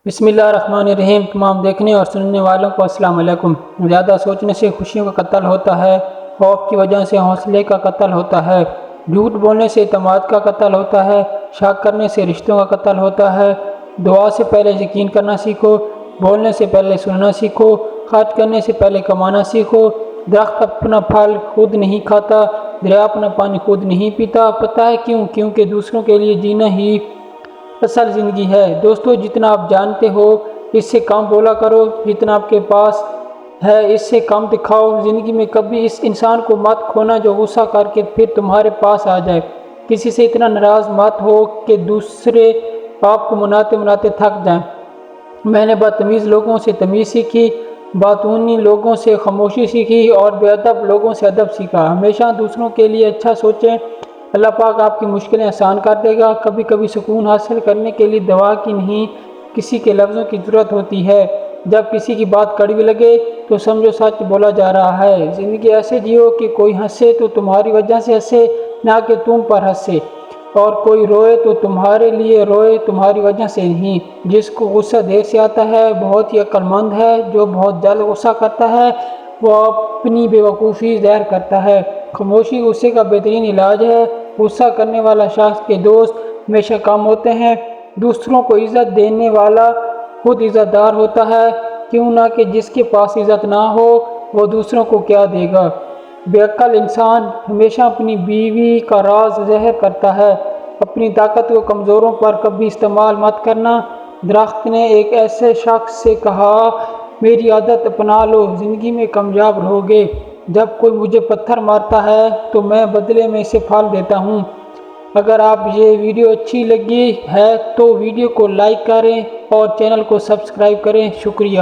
بسم اللہ الرحمن الرحیم۔ تمام دیکھنے اور سننے والوں کو السلام علیکم۔ زیادہ سوچنے سے خوشیوں کا قتل ہوتا ہے، خوف کی وجہ سے حوصلے کا قتل ہوتا ہے، جھوٹ بولنے سے اعتماد کا قتل ہوتا ہے، شک کرنے سے رشتوں کا قتل ہوتا ہے۔ دعا سے پہلے یقین کرنا سیکھو، بولنے سے پہلے سننا سیکھو، خرچ کرنے سے پہلے کمانا سیکھو۔ درخت اپنا پھل خود نہیں کھاتا، دریا اپنا پانی خود نہیں پیتا۔ پتہ ہے کیوں؟ کیونکہ دوسروں کے لیے جینا ہی اصل زندگی ہے۔ دوستو، جتنا آپ جانتے ہو اس سے کم بولا کرو، جتنا آپ کے پاس ہے اس سے کم دکھاؤ۔ زندگی میں کبھی اس انسان کو مت کھونا جو غصہ کر کے پھر تمہارے پاس آ جائے۔ کسی سے اتنا ناراض مت ہو کہ دوسرے آپ کو مناتے مناتے تھک جائیں۔ میں نے بدتمیز لوگوں سے تمیز سیکھی، باطونی لوگوں سے خاموشی سیکھی اور بے ادب لوگوں سے ادب سیکھا۔ ہمیشہ دوسروں کے لیے اچھا سوچیں، اللہ پاک آپ کی مشکلیں آسان کر دے گا۔ کبھی کبھی سکون حاصل کرنے کے لیے دوا کی نہیں، کسی کے لفظوں کی ضرورت ہوتی ہے۔ جب کسی کی بات کڑوی لگے تو سمجھو سچ بولا جا رہا ہے۔ زندگی ایسے جیو کہ کوئی ہنسے تو تمہاری وجہ سے ہنسے، نہ کہ تم پر ہنسے، اور کوئی روئے تو تمہارے لیے روئے، تمہاری وجہ سے نہیں۔ جس کو غصہ دیر سے آتا ہے بہت ہی عقل مند ہے، جو بہت جلد غصہ کرتا ہے وہ اپنی بے وقوفی ظاہر کرتا ہے۔ خاموشی غصے کا بہترین علاج ہے۔ غصہ کرنے والا شخص کے دوست ہمیشہ کم ہوتے ہیں۔ دوسروں کو عزت دینے والا خود عزت دار ہوتا ہے، کیوں نہ کہ جس کے پاس عزت نہ ہو وہ دوسروں کو کیا دے گا۔ بے عقل انسان ہمیشہ اپنی بیوی کا راز ظاہر کرتا ہے۔ اپنی طاقت کو کمزوروں پر کبھی استعمال مت کرنا۔ درخت نے ایک ایسے شخص سے کہا، میری عادت اپنا لو، زندگی میں کامیاب رہو گے۔ جب کوئی مجھے پتھر مارتا ہے تو میں بدلے میں اسے پھل دیتا ہوں۔ اگر آپ یہ ویڈیو اچھی لگی ہے تو ویڈیو کو لائک کریں اور چینل کو سبسکرائب کریں۔ شکریہ۔